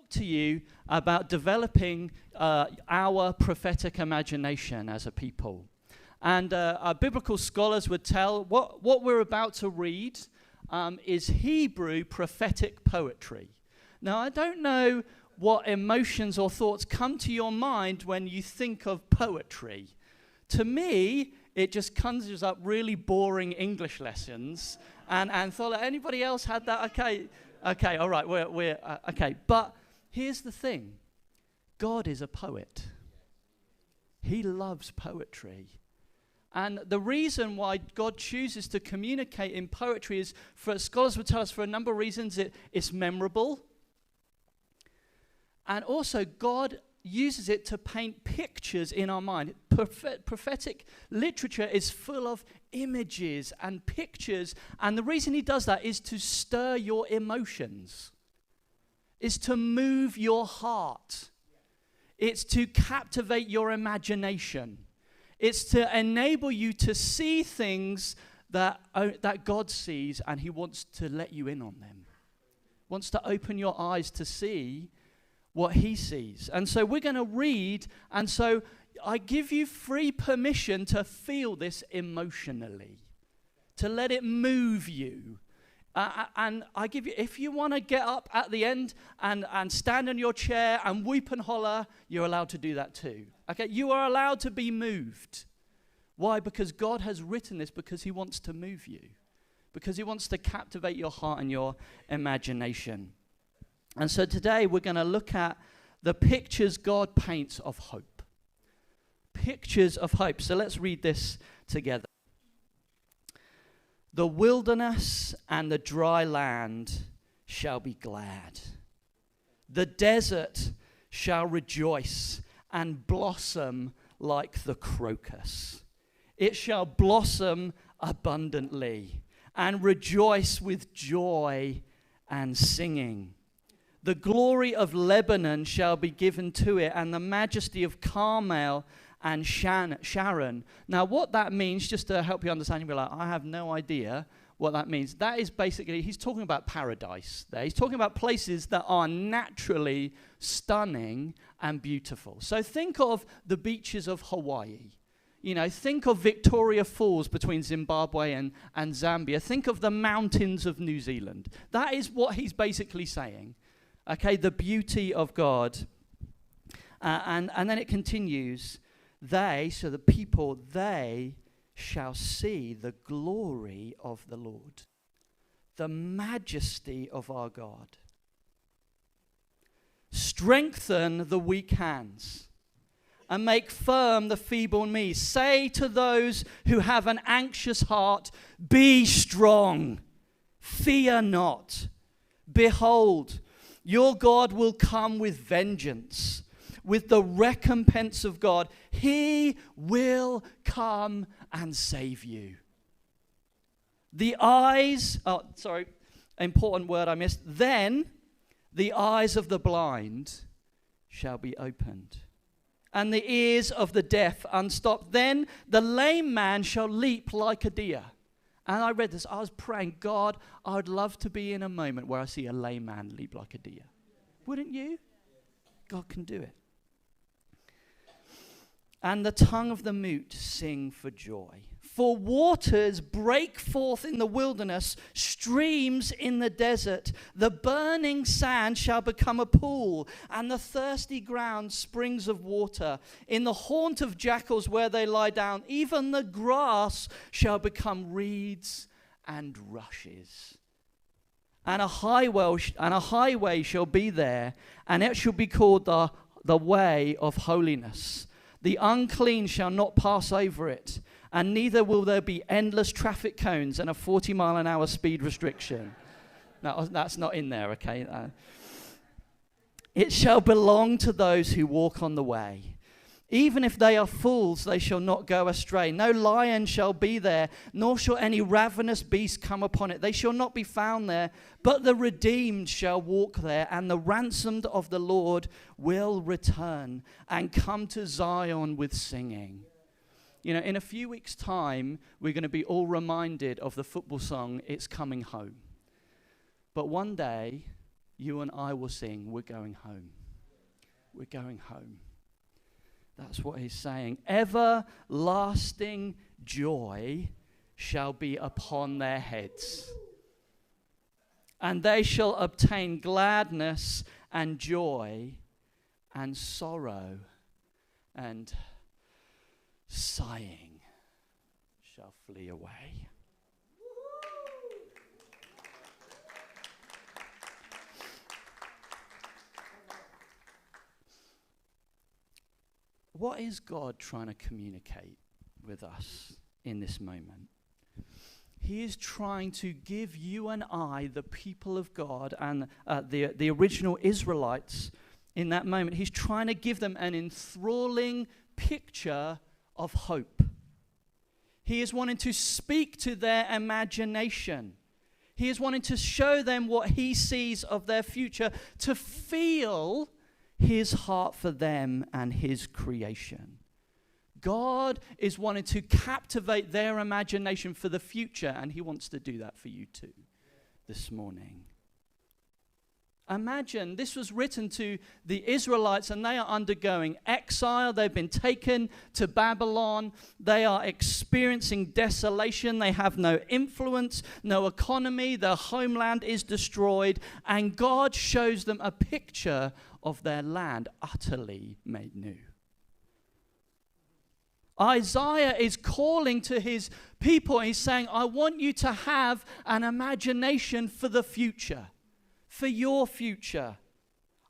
talk to you about developing our prophetic imagination as a people. And our biblical scholars would tell what we're about to read is Hebrew prophetic poetry. Now, I don't know what emotions or thoughts come to your mind when you think of poetry. To me, it just conjures up really boring English lessons. And thought, anybody else had that? Okay, all right, we're okay. But here's the thing. God is a poet. He loves poetry. And the reason why God chooses to communicate in poetry is, for scholars would tell us, for a number of reasons. It's memorable. And also, God uses it to paint pictures in our mind. Prophetic literature is full of images and pictures. And the reason he does that is to stir your emotions. Is to move your heart. It's to captivate your imagination. It's to enable you to see things that God sees, and he wants to let you in on them. Wants to open your eyes to see what he sees. And so we're going to read, and so I give you free permission to feel this emotionally, to let it move you. And I give you, if you want to get up at the end and stand in your chair and weep and holler, you're allowed to do that too. Okay, you are allowed to be moved. Why? Because God has written this because he wants to move you. Because he wants to captivate your heart and your imagination. And so today we're going to look at the pictures God paints of hope. Pictures of hope. So let's read this together. The wilderness and the dry land shall be glad. The desert shall rejoice and blossom like the crocus. It shall blossom abundantly and rejoice with joy and singing. The glory of Lebanon shall be given to it, and the majesty of Carmel and Sharon. Now, what that means, just to help you understand, you'll be like, I have no idea what that means. That is basically, he's talking about paradise there. He's talking about places that are naturally stunning and beautiful. So think of the beaches of Hawaii. You know, think of Victoria Falls between Zimbabwe and Zambia. Think of the mountains of New Zealand. That is what he's basically saying. Okay, the beauty of God. And then it continues. They, so the people, they shall see the glory of the Lord, the majesty of our God. Strengthen the weak hands and make firm the feeble knees. Say to those who have an anxious heart, be strong, fear not. Behold, your God will come with vengeance. With the recompense of God, he will come and save you. The eyes, important word I missed. Then the eyes of the blind shall be opened, and the ears of the deaf unstopped. Then the lame man shall leap like a deer. And I read this, I was praying, God, I would love to be in a moment where I see a lame man leap like a deer. Wouldn't you? God can do it. And the tongue of the mute sing for joy. For waters break forth in the wilderness, streams in the desert. The burning sand shall become a pool, and the thirsty ground springs of water. In the haunt of jackals where they lie down, even the grass shall become reeds and rushes. And a highway shall be there, and it shall be called the way of holiness. The unclean shall not pass over it, and neither will there be endless traffic cones and a 40-mile-an-hour speed restriction. No, that's not in there, okay? It shall belong to those who walk on the way. Even if they are fools, they shall not go astray. No lion shall be there, nor shall any ravenous beast come upon it. They shall not be found there, but the redeemed shall walk there, and the ransomed of the Lord will return and come to Zion with singing. You know, in a few weeks' time, we're going to be all reminded of the football song, It's Coming Home. But one day, you and I will sing, we're going home. We're going home. That's what he's saying. Everlasting joy shall be upon their heads, and they shall obtain gladness and joy, and sorrow and sighing shall flee away. What is God trying to communicate with us in this moment? He is trying to give you and I, the people of God, and the original Israelites in that moment, he's trying to give them an enthralling picture of hope. He is wanting to speak to their imagination. He is wanting to show them what he sees of their future, to feel his heart for them and his creation. God is wanting to captivate their imagination for the future, and he wants to do that for you too this morning. Imagine, this was written to the Israelites, and they are undergoing exile. They've been taken to Babylon. They are experiencing desolation. They have no influence, no economy. Their homeland is destroyed. And God shows them a picture of their land utterly made new. Isaiah is calling to his people. He's saying, I want you to have an imagination for the future. For your future.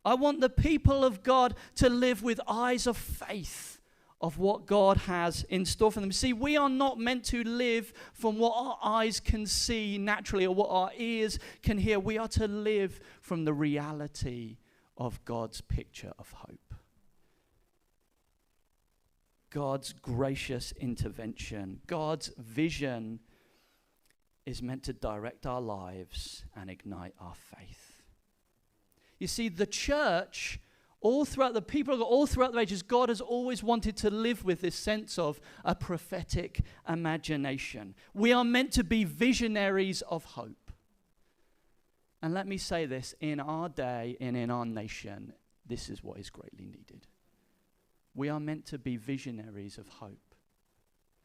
I want the people of God to live with eyes of faith of what God has in store for them. See, we are not meant to live from what our eyes can see naturally or what our ears can hear. We are to live from the reality of God's picture of hope. God's gracious intervention. God's vision is meant to direct our lives and ignite our faith. You see, the church, all throughout the people of God, all throughout the ages, God has always wanted to live with this sense of a prophetic imagination. We are meant to be visionaries of hope. And let me say this, in our day and in our nation, this is what is greatly needed. We are meant to be visionaries of hope.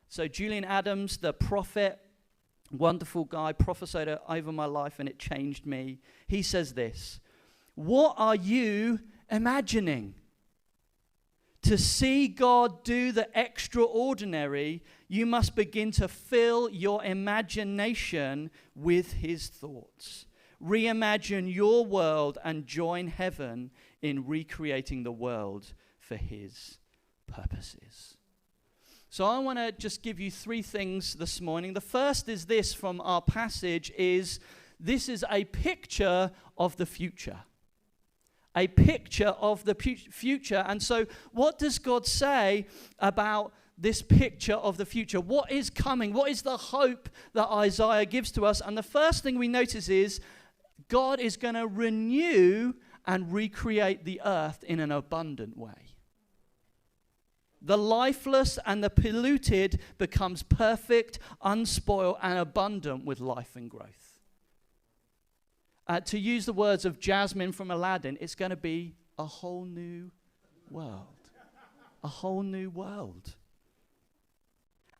So Julian Adams, the prophet, wonderful guy, prophesied over my life and it changed me. He says this, what are you imagining? To see God do the extraordinary, you must begin to fill your imagination with his thoughts. Reimagine your world and join heaven in recreating the world for his purposes. So I want to just give you three things this morning. The first is this from our passage is this is a picture of the future. A picture of the future. And so what does God say about this picture of the future? What is coming? What is the hope that Isaiah gives to us? And the first thing we notice is God is going to renew and recreate the earth in an abundant way. The lifeless and the polluted becomes perfect, unspoiled, and abundant with life and growth. To use the words of Jasmine from Aladdin, it's going to be a whole new world. A whole new world.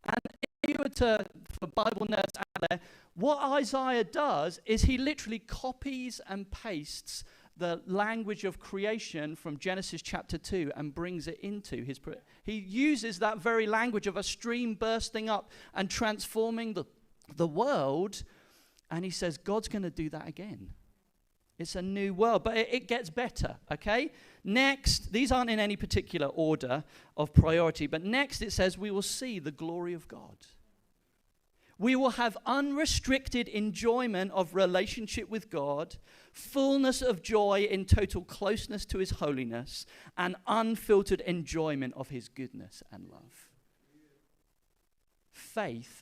And if you were to, for Bible nerds out there, what Isaiah does is he literally copies and pastes the language of creation from Genesis chapter 2 and brings it into his... He uses that very language of a stream bursting up and transforming the world, and he says, God's going to do that again. It's a new world, but it gets better, okay? Next, these aren't in any particular order of priority, but next it says we will see the glory of God. We will have unrestricted enjoyment of relationship with God, fullness of joy in total closeness to his holiness, and unfiltered enjoyment of his goodness and love.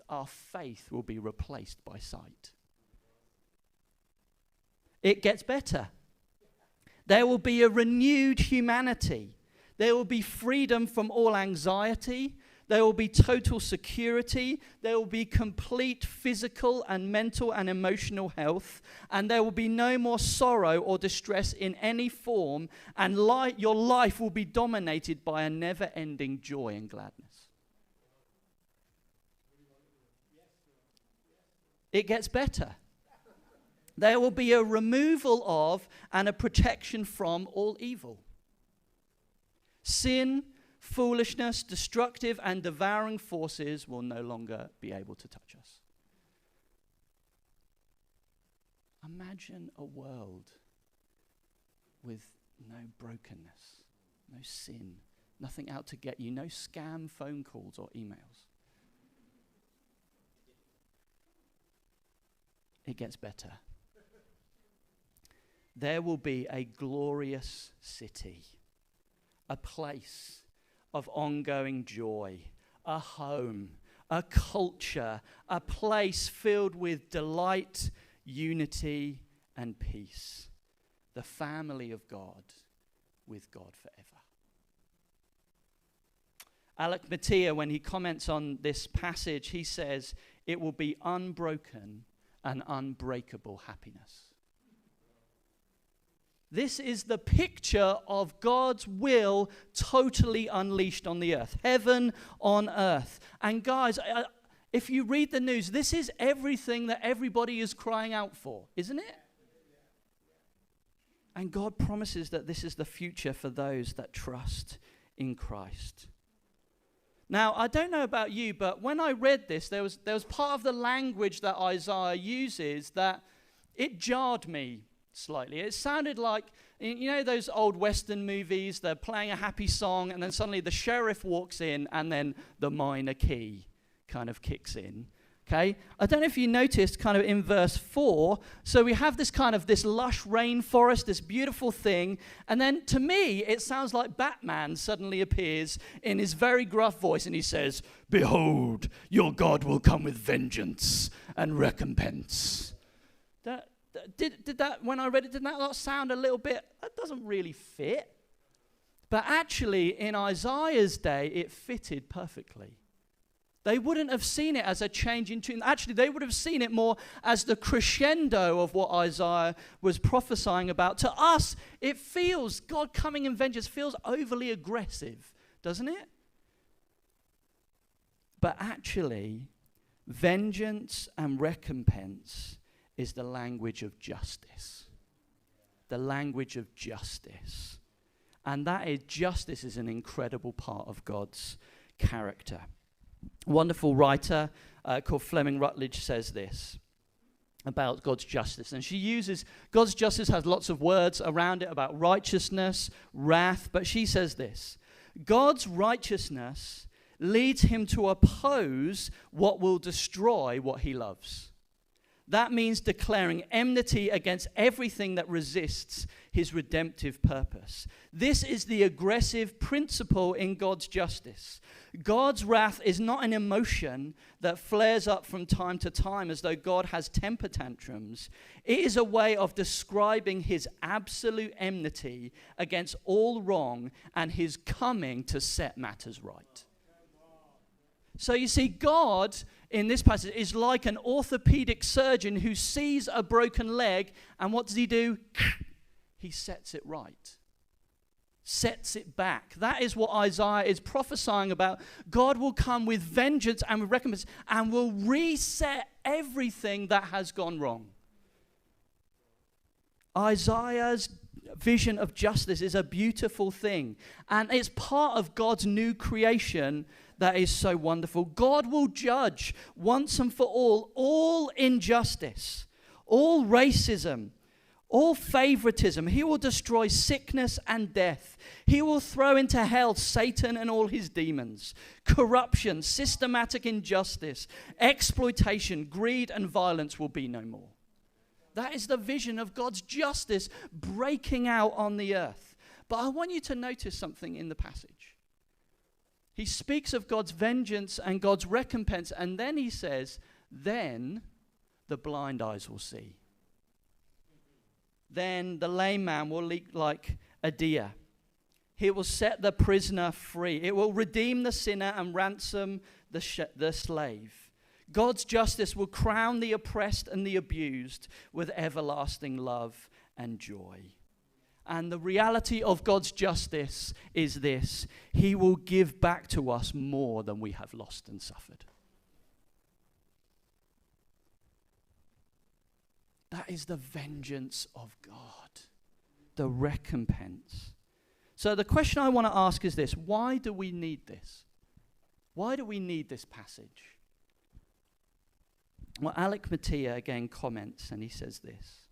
Our faith will be replaced by sight. It gets better. There will be a renewed humanity. There will be freedom from all anxiety. There will be total security. There will be complete physical and mental and emotional health. And there will be no more sorrow or distress in any form. And your life will be dominated by a never-ending joy and gladness. It gets better. There will be a removal of and a protection from all evil. Sin, foolishness, destructive and devouring forces will no longer be able to touch us. Imagine a world with no brokenness, no sin, nothing out to get you, no scam phone calls or emails. It gets better. There will be a glorious city, a place of ongoing joy, a home, a culture, a place filled with delight, unity, and peace. The family of God with God forever. Alec Motyer, when he comments on this passage, he says, it will be unbroken and unbreakable happiness. This is the picture of God's will totally unleashed on the earth. Heaven on earth. And guys, if you read the news, this is everything that everybody is crying out for, isn't it? And God promises that this is the future for those that trust in Christ. Now, I don't know about you, but when I read this, there was part of the language that Isaiah uses that it jarred me slightly. It sounded like, you know those old Western movies, they're playing a happy song and then suddenly the sheriff walks in and then the minor key kind of kicks in. Okay? I don't know if you noticed kind of in verse 4, so we have this lush rainforest, this beautiful thing, and then to me it sounds like Batman suddenly appears in his very gruff voice and he says, "Behold, your God will come with vengeance and recompense." Did that, when I read it, did that not sound a little bit, that doesn't really fit? But actually, in Isaiah's day, it fitted perfectly. They wouldn't have seen it as a change in tune. Actually, they would have seen it more as the crescendo of what Isaiah was prophesying about. To us, it feels, God coming in vengeance feels overly aggressive, doesn't it? But actually, vengeance and recompense is the language of justice. The language of justice. And that is, justice is an incredible part of God's character. A wonderful writer called Fleming Rutledge says this about God's justice. And she uses, God's justice has lots of words around it about righteousness, wrath, but she says this: God's righteousness leads him to oppose what will destroy what he loves. That means declaring enmity against everything that resists his redemptive purpose. This is the aggressive principle in God's justice. God's wrath is not an emotion that flares up from time to time as though God has temper tantrums. It is a way of describing his absolute enmity against all wrong and his coming to set matters right. So you see, God in this passage is like an orthopedic surgeon who sees a broken leg, and what does he do? He sets it right. Sets it back. That is what Isaiah is prophesying about. God will come with vengeance and with recompense and will reset everything that has gone wrong. Isaiah's vision of justice is a beautiful thing, and it's part of God's new creation that is so wonderful. God will judge once and for all injustice, all racism, all favoritism. He will destroy sickness and death. He will throw into hell Satan and all his demons. Corruption, systematic injustice, exploitation, greed, and violence will be no more. That is the vision of God's justice breaking out on the earth. But I want you to notice something in the passage. He speaks of God's vengeance and God's recompense, and then he says, then the blind eyes will see. Then the lame man will leap like a deer. He will set the prisoner free. It will redeem the sinner and ransom the slave. God's justice will crown the oppressed and the abused with everlasting love and joy. And the reality of God's justice is this: He will give back to us more than we have lost and suffered. That is the vengeance of God, the recompense. So the question I want to ask is this: why do we need this? Why do we need this passage? Well, Alec Mattia again comments, and he says this: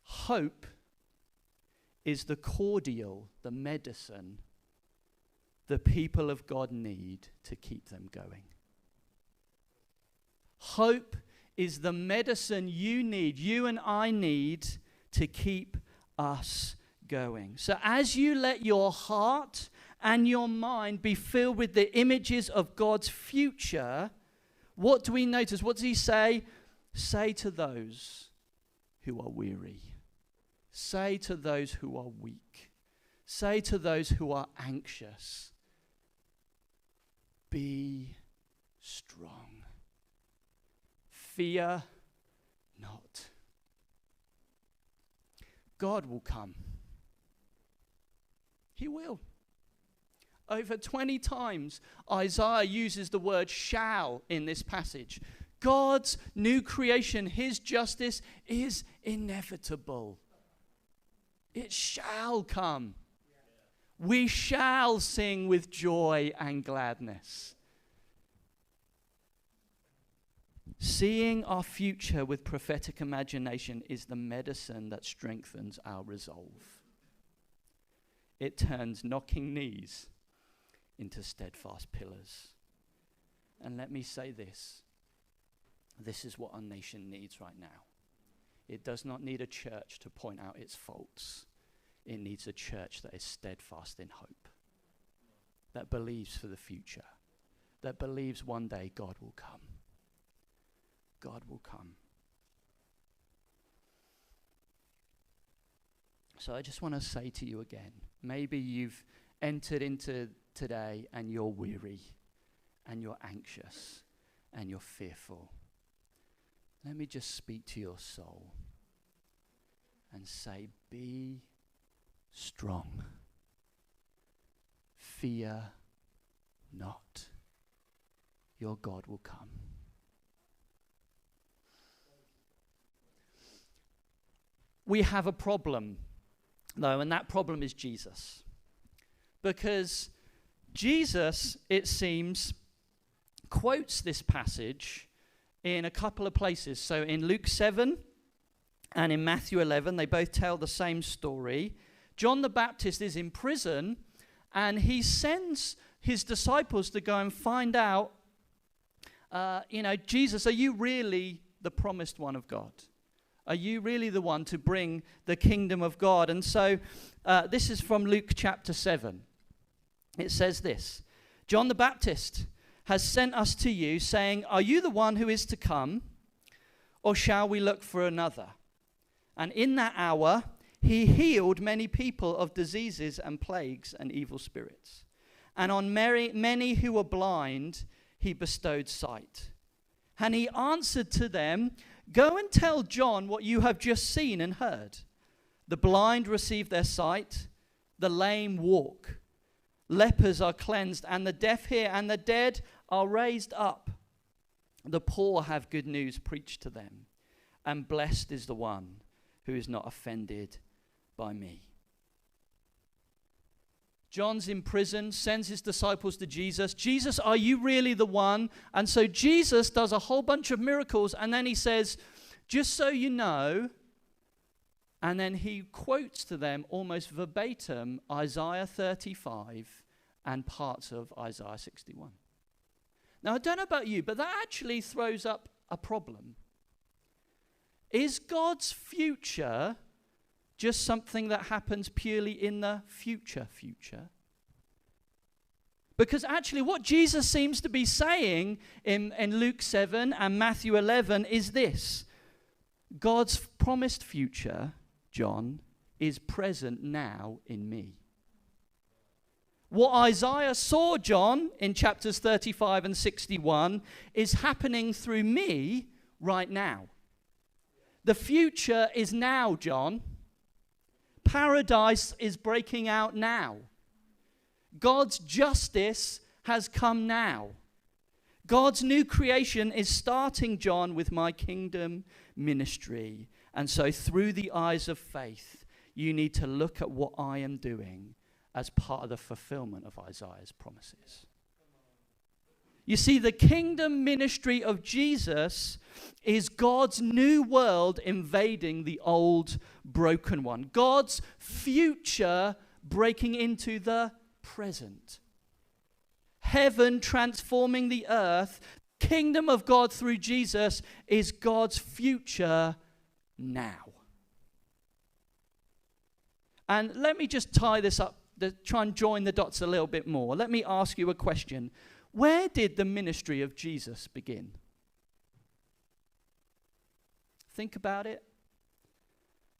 hope is the cordial, the medicine the people of God need to keep them going. Hope is the medicine you and I need to keep us going. So as you let your heart and your mind be filled with the images of God's future, what do we notice? What does he say? Say to those who are weary. Say to those who are weak. Say to those who are anxious, be strong. Fear not. God will come. He will. Over 20 times, Isaiah uses the word shall in this passage. God's new creation, his justice is inevitable. It shall come. We shall sing with joy and gladness. Seeing our future with prophetic imagination is the medicine that strengthens our resolve. It turns knocking knees into steadfast pillars. And let me say this. This is what our nation needs right now. It does not need a church to point out its faults. It needs a church that is steadfast in hope, that believes for the future, that believes one day God will come. God will come. So I just want to say to you again, maybe you've entered into today and you're weary and you're anxious and you're fearful. Let me just speak to your soul and say, be strong. Fear not. Your God will come. We have a problem, though, and that problem is Jesus. Because Jesus, it seems, quotes this passage in a couple of places. So in Luke 7 and in Matthew 11, they both tell the same story. John the Baptist is in prison, and he sends his disciples to go and find out, Jesus, are you really the promised one of God? Are you really the one to bring the kingdom of God? And so this is from Luke chapter 7. It says this: John the Baptist has sent us to you, saying, are you the one who is to come, or shall we look for another? And in that hour he healed many people of diseases and plagues and evil spirits. And on many who were blind he bestowed sight. And he answered to them, go and tell John what you have just seen and heard. The blind receive their sight, the lame walk, lepers are cleansed, and the deaf hear, and the dead are raised up. The poor have good news preached to them, and blessed is the one who is not offended by me. John's in prison, sends his disciples to Jesus. Jesus, are you really the one? And so Jesus does a whole bunch of miracles, and then he says, just so you know, and then he quotes to them almost verbatim Isaiah 35 and parts of Isaiah 61. Now, I don't know about you, but that actually throws up a problem. Is God's future just something that happens purely in the future? Because actually what Jesus seems to be saying in Luke 7 and Matthew 11 is this: God's promised future, John, is present now in me. What Isaiah saw, John, in chapters 35 and 61, is happening through me right now. The future is now, John. Paradise is breaking out now. God's justice has come now. God's new creation is starting, John, with my kingdom ministry. And so through the eyes of faith, you need to look at what I am doing as part of the fulfillment of Isaiah's promises. You see, the kingdom ministry of Jesus is God's new world invading the old broken one. God's future breaking into the present. Heaven transforming the earth. Kingdom of God through Jesus is God's future now. And let me just tie this up, try and join the dots a little bit more. Let me ask you a question. Where did the ministry of Jesus begin? Think about it.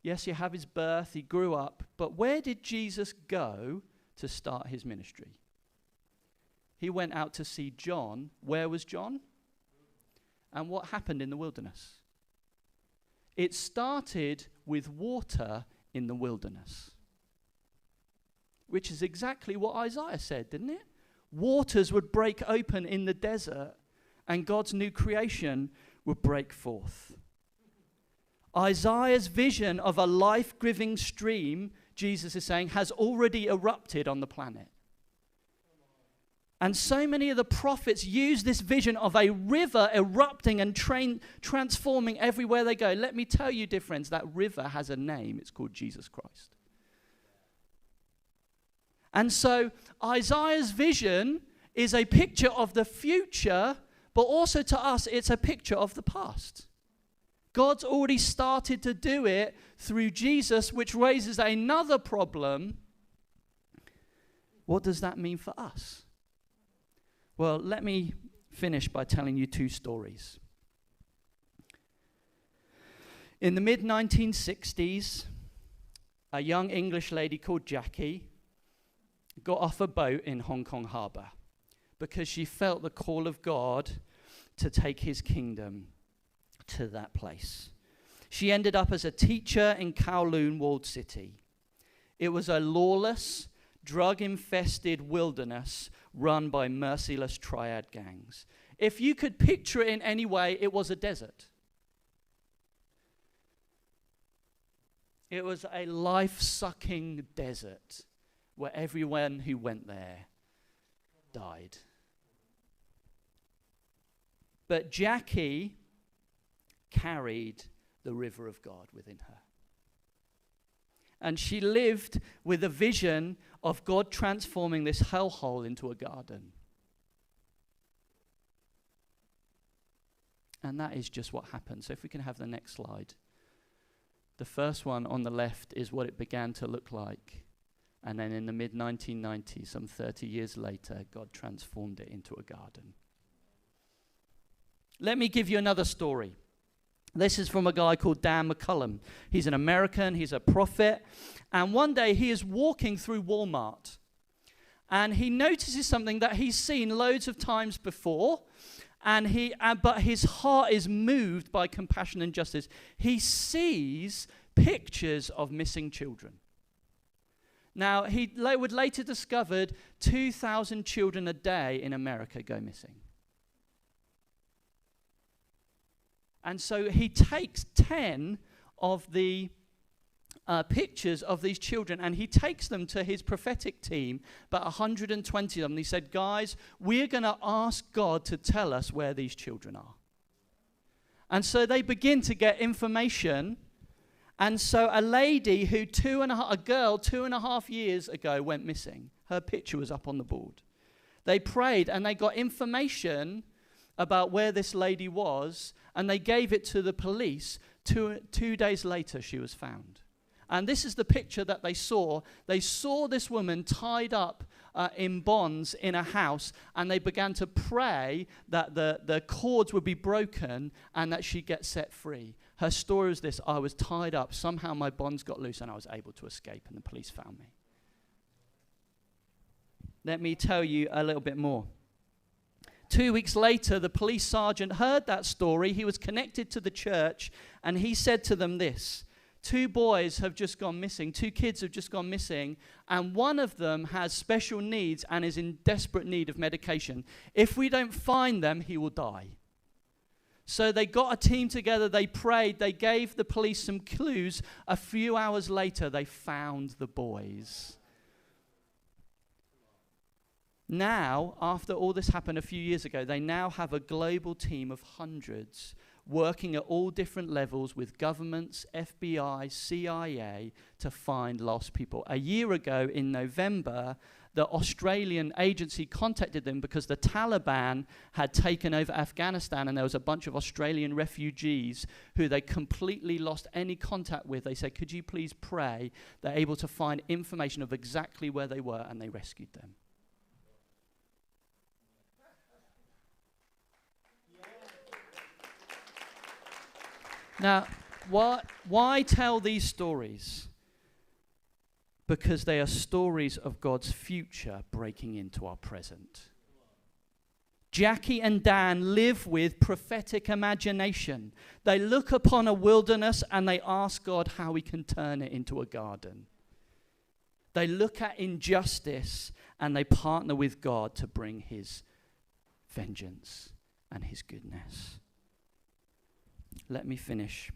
Yes, you have his birth, he grew up, but where did Jesus go to start his ministry? He went out to see John. Where was John? And what happened in the wilderness? It started with water in the wilderness, which is exactly what Isaiah said, didn't it? Waters would break open in the desert, and God's new creation would break forth. Isaiah's vision of a life-giving stream, Jesus is saying, has already erupted on the planet. And so many of the prophets use this vision of a river erupting and transforming everywhere they go. Let me tell you, dear friends, that river has a name. It's called Jesus Christ. And so Isaiah's vision is a picture of the future, but also to us, it's a picture of the past. God's already started to do it through Jesus, which raises another problem. What does that mean for us? Well, let me finish by telling you two stories. In the mid-1960s, a young English lady called Jackie got off a boat in Hong Kong Harbour because she felt the call of God to take his kingdom to that place. She ended up as a teacher in Kowloon walled city. It was a lawless, drug-infested wilderness run by merciless triad gangs. If you could picture it in any way, it was a desert. It was a life-sucking desert where everyone who went there died. But Jackie carried the river of God within her. And she lived with a vision of God transforming this hellhole into a garden. And that is just what happened. So if we can have the next slide. The first one on the left is what it began to look like. And then in the mid-1990s, some 30 years later, God transformed it into a garden. Let me give you another story. This is from a guy called Dan McCullum. He's an American, he's a prophet. And one day he is walking through Walmart. And he notices something that he's seen loads of times before. But his heart is moved by compassion and justice. He sees pictures of missing children. Now, he would later discovered 2,000 children a day in America go missing. And so he takes 10 of the pictures of these children and he takes them to his prophetic team, about 120 of them. And he said, guys, we're going to ask God to tell us where these children are. And so they begin to get information. And so a lady who a girl 2.5 years ago went missing. Her picture was up on the board. They prayed and they got information about where this lady was, and they gave it to the police. Two days later, she was found. And this is the picture that they saw. They saw this woman tied up in bonds in a house, and they began to pray that the cords would be broken and that she'd get set free. Her story was this: I was tied up, somehow my bonds got loose, and I was able to escape, and the police found me. Let me tell you a little bit more. 2 weeks later, the police sergeant heard that story. He was connected to the church, and he said to them this: 2 boys have just gone missing. 2 kids have just gone missing, and one of them has special needs and is in desperate need of medication. If we don't find them, he will die. So they got a team together, they prayed, they gave the police some clues. A few hours later, they found the boys. Now, after all this happened a few years ago, they now have a global team of hundreds working at all different levels with governments, FBI, CIA, to find lost people. A year ago in November, the Australian agency contacted them because the Taliban had taken over Afghanistan, and there was a bunch of Australian refugees who they completely lost any contact with. They said, could you please pray? They're able to find information of exactly where they were, and they rescued them. Now, why tell these stories? Because they are stories of God's future breaking into our present. Jackie and Dan live with prophetic imagination. They look upon a wilderness and they ask God how he can turn it into a garden. They look at injustice and they partner with God to bring his vengeance and his goodness. Let me finish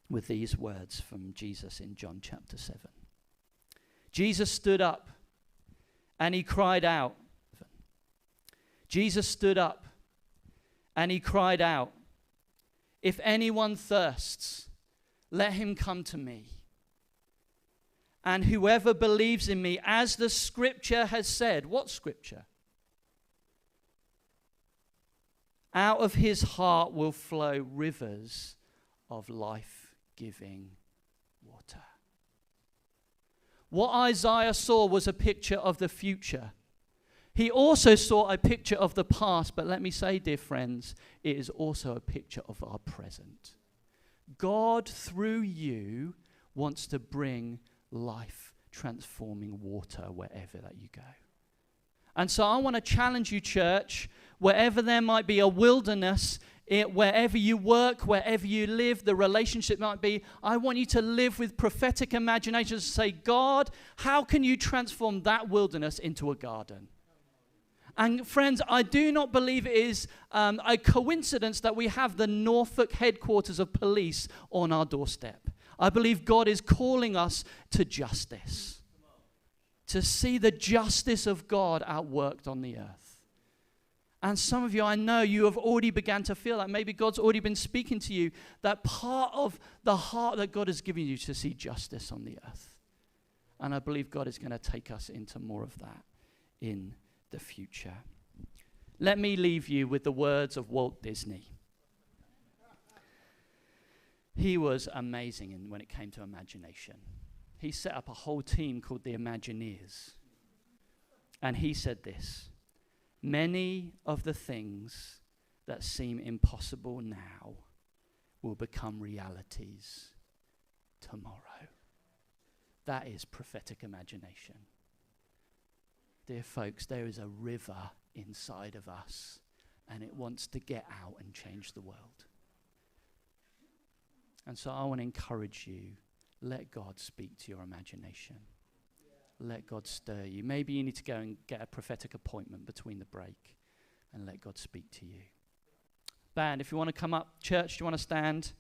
with these words from Jesus in John chapter 7. Jesus stood up and he cried out. Jesus stood up and he cried out, if anyone thirsts, let him come to me. And whoever believes in me, as the scripture has said. What scripture? Out of his heart will flow rivers of life-giving water. What Isaiah saw was a picture of the future. He also saw a picture of the past, but let me say, dear friends, it is also a picture of our present. God, through you, wants to bring life-transforming water wherever that you go. And so I want to challenge you, church, wherever there might be a wilderness, wherever you work, wherever you live, the relationship might be, I want you to live with prophetic imagination to say, God, how can you transform that wilderness into a garden? And friends, I do not believe it is a coincidence that we have the Norfolk headquarters of police on our doorstep. I believe God is calling us to justice, to see the justice of God outworked on the earth. And some of you, I know you have already begun to feel that. Maybe God's already been speaking to you, that part of the heart that God has given you to see justice on the earth. And I believe God is going to take us into more of that in the future. Let me leave you with the words of Walt Disney. He was amazing when it came to imagination. He set up a whole team called the Imagineers. And he said this: many of the things that seem impossible now will become realities tomorrow. That is prophetic imagination. Dear folks, there is a river inside of us, and it wants to get out and change the world. And so I want to encourage you, let God speak to your imagination. Let God stir you. Maybe you need to go and get a prophetic appointment between the break and let God speak to you. Band, if you want to come up. Church, do you want to stand?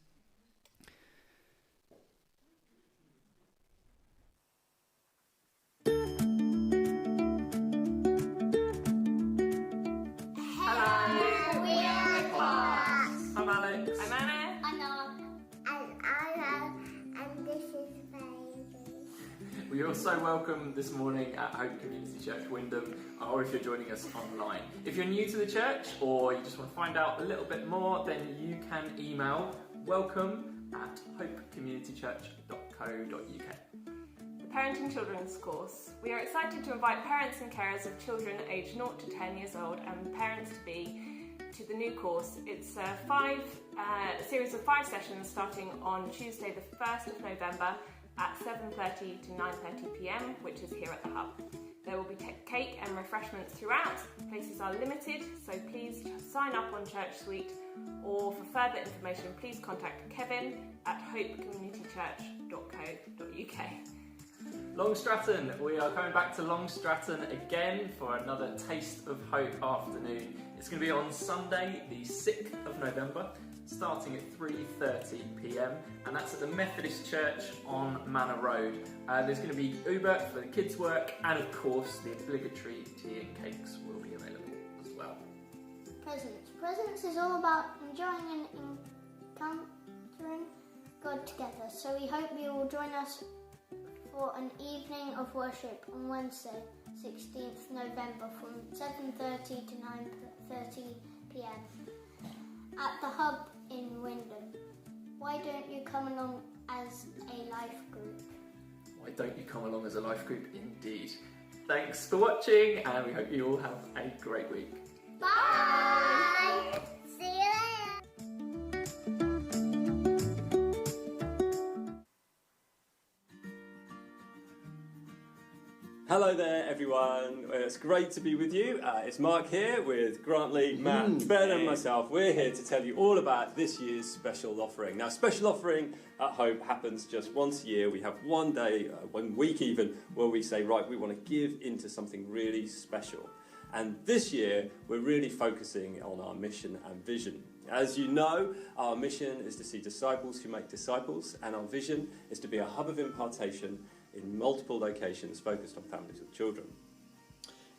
You're so welcome this morning at Hope Community Church Wyndham, or if you're joining us online. If you're new to the church or you just want to find out a little bit more, then you can email welcome@hopecommunitychurch.co.uk. The Parenting Children's course. We are excited to invite parents and carers of children aged 0 to 10 years old and parents-to-be to the new course. It's a series of 5 sessions starting on Tuesday the 1st of November at 7:30 to 9:30 p.m, which is here at the Hub. There will be cake and refreshments throughout. Places are limited, so please sign up on Church Suite, or for further information please contact Kevin at hopecommunitychurch.co.uk. Long Stratton, we are coming back to Long Stratton again for another Taste of Hope afternoon. It's going to be on Sunday, the 6th of November, starting at 3:30pm, and that's at the Methodist Church on Manor Road. There's going to be Uber for the kids' work, and of course the obligatory tea and cakes will be available as well. Presents. Presents is all about enjoying and encountering God together, so we hope you will join us for an evening of worship on Wednesday, 16th November from 7:30 to 9:30pm at the Hub in Wyndham. Why don't you come along as a life group? Why don't you come along as a life group indeed? Thanks for watching, and we hope you all have a great week. Bye! See you later! Hello there, everyone. It's great to be with you. It's Mark here with Grant Lee, Matt, Ben and myself. We're here to tell you all about this year's special offering. Now, special offering at Hope happens just once a year. We have one day, 1 week even, where we say, right, we want to give into something really special. And this year, we're really focusing on our mission and vision. As you know, our mission is to see disciples who make disciples, and our vision is to be a hub of impartation in multiple locations focused on families with children.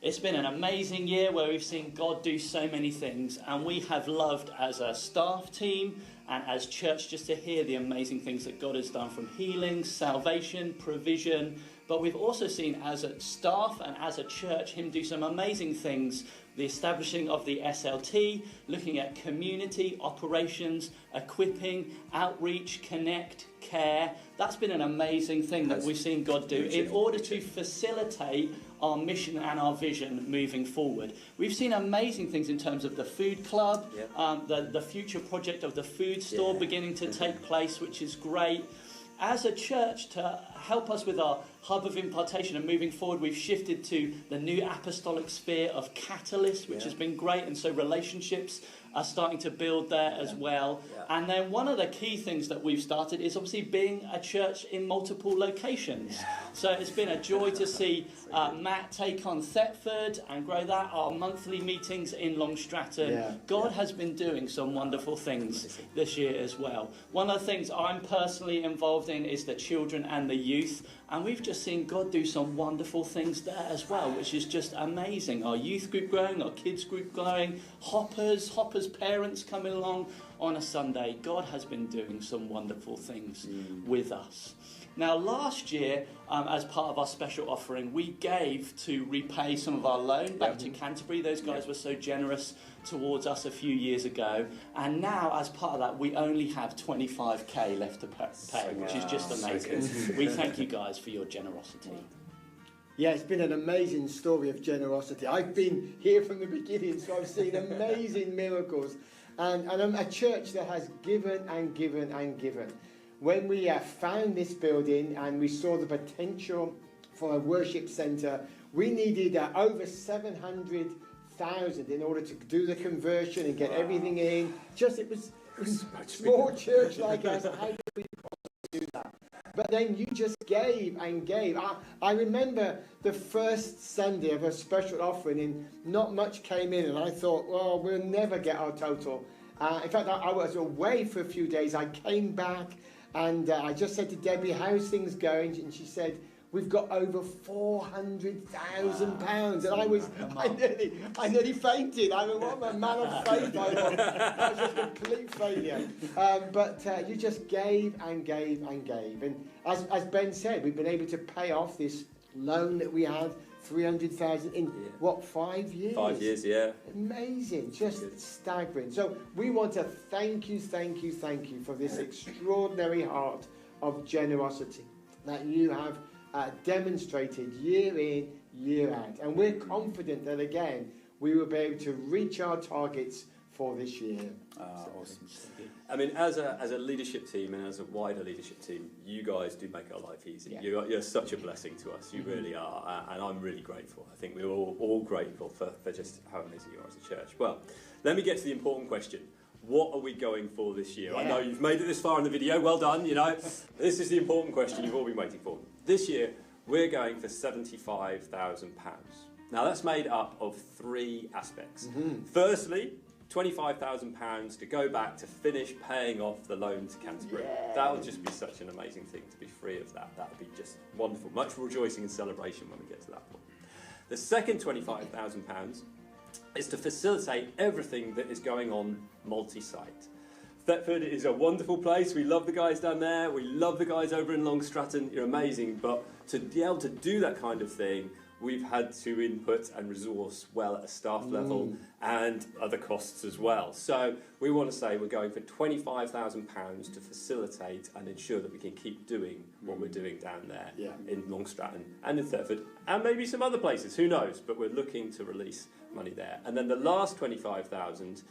It's been an amazing year where we've seen God do so many things, and we have loved as a staff team and as church just to hear the amazing things that God has done, from healing, salvation, provision. But we've also seen as a staff and as a church him do some amazing things. The establishing of the SLT, looking at community, operations, equipping, outreach, connect, care. That's been an amazing thing that we've seen God do in order to facilitate our mission and our vision moving forward. We've seen amazing things in terms of the food club, the future project of the food store beginning to take place, which is great. As a church, to help us with our hub of impartation and moving forward, we've shifted to the new apostolic sphere of Catalyst, which has been great, and so relationships are starting to build there as well. And then one of the key things that we've started is obviously being a church in multiple locations. So it's been a joy to see Matt take on Thetford and grow that, our monthly meetings in Long Stratton. God has been doing some wonderful things this year as well. One of the things I'm personally involved in is the children and the youth, and we've just seen God do some wonderful things there as well, which is just amazing. Our youth group growing, our kids group growing, Hoppers parents coming along on a Sunday. God has been doing some wonderful things with us. Now, last year, as part of our special offering, we gave to repay some of our loan back to Canterbury. Those guys were so generous towards us a few years ago. And now, as part of that, we only have 25k left to pay, which is just amazing. We thank you guys for your generosity. Yeah, it's been an amazing story of generosity. I've been here from the beginning, so I've seen amazing miracles. And I'm a church that has given and given and given. When we found this building and we saw the potential for a worship centre, we needed over 700,000 in order to do the conversion and get everything in. It was a small church like us. How did we possibly do that? But then you just gave and gave. I remember the first Sunday of a special offering, and not much came in, and I thought, well, we'll never get our total. In fact, I was away for a few days. I came back, and I just said to Debbie, how's things going? And she said, we've got over £400,000. And I nearly fainted. I mean, what a man of faith I was. That was just a complete failure. But you just gave and gave and gave. And as Ben said, we've been able to pay off this loan that we had, 300,000 in 5 years? 5 years, yeah. Amazing, just staggering. So we want to thank you for this extraordinary heart of generosity that you have demonstrated year in, year out. And we're confident that again we will be able to reach our targets for this year. Awesome. I mean, as a leadership team and as a wider leadership team, you guys do make our life easy. Yeah. You're such a blessing to us. You really are, and I'm really grateful. I think we're all grateful for just how amazing you are as a church. Well, let me get to the important question. What are we going for this year? Yeah. I know you've made it this far in the video. Well done, you know. This is the important question you've all been waiting for. This year, we're going for £75,000. Now, that's made up of three aspects. Firstly, £25,000 to go back to finish paying off the loan to Canterbury. Yeah. That would just be such an amazing thing to be free of that. That would be just wonderful. Much rejoicing and celebration when we get to that point. The second £25,000 is to facilitate everything that is going on multi-site. Thetford is a wonderful place. We love the guys down there. We love the guys over in Long Stratton. You're amazing. But to be able to do that kind of thing, we've had to input and resource well at a staff level and other costs as well. So we want to say we're going for £25,000 to facilitate and ensure that we can keep doing what we're doing down there in Long Stratton and in Thetford and maybe some other places, who knows, but we're looking to release money there. And then the last £25,000,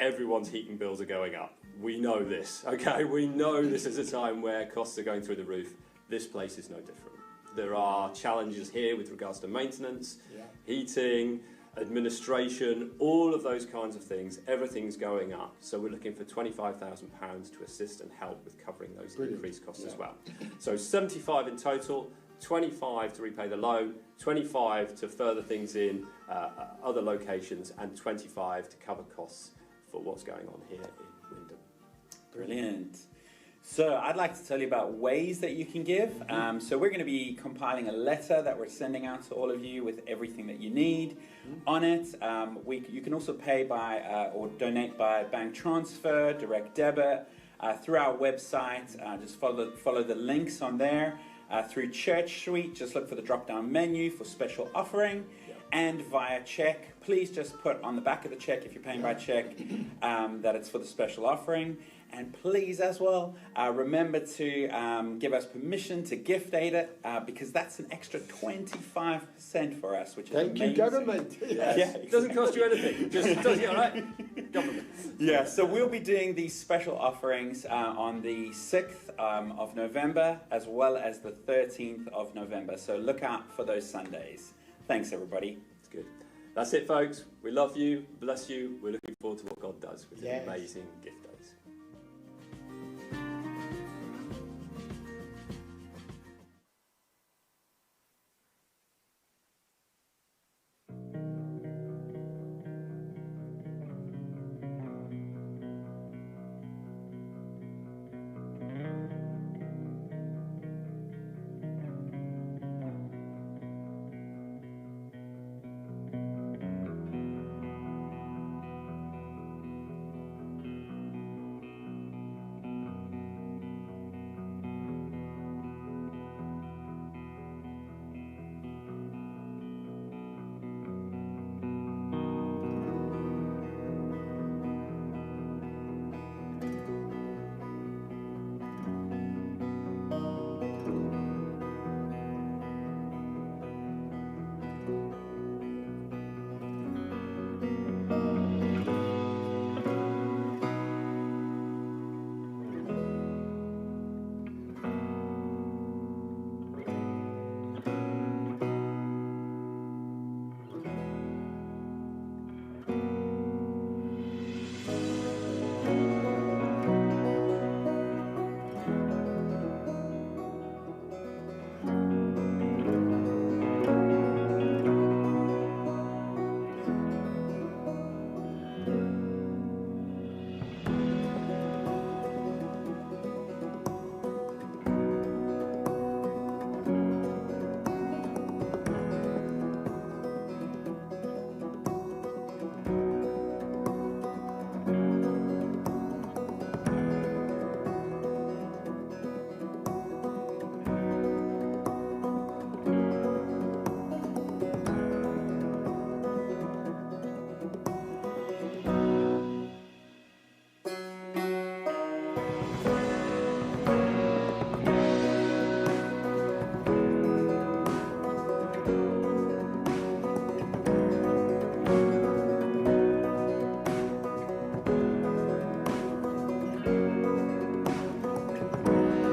everyone's heating bills are going up. We know this, okay? We know this is a time where costs are going through the roof. This place is no different. There are challenges here with regards to maintenance, heating, administration, all of those kinds of things. Everything's going up. So we're looking for £25,000 to assist and help with covering those increased costs as well. So 75 in total, 25 to repay the loan, 25 to further things in other locations, and 25 to cover costs for what's going on here in Wyndham. Brilliant. So I'd like to tell you about ways that you can give. So we're going to be compiling a letter that we're sending out to all of you with everything that you need on it. You can also pay by or donate by bank transfer, direct debit, through our website. Just follow the links on there. Through Church Suite, just look for the drop-down menu for special offering. And via check, please just put on the back of the check, if you're paying by check, that it's for the special offering. And please, as well, remember to give us permission to gift aid it, because that's an extra 25% for us, which is amazing. Thank you, government. Yes. It doesn't cost you anything. Just does it, all right? Government. Yeah, so we'll be doing these special offerings on the 6th of November, as well as the 13th of November. So look out for those Sundays. Thanks, everybody. It's good. That's it, folks. We love you. Bless you. We're looking forward to what God does with an amazing gift.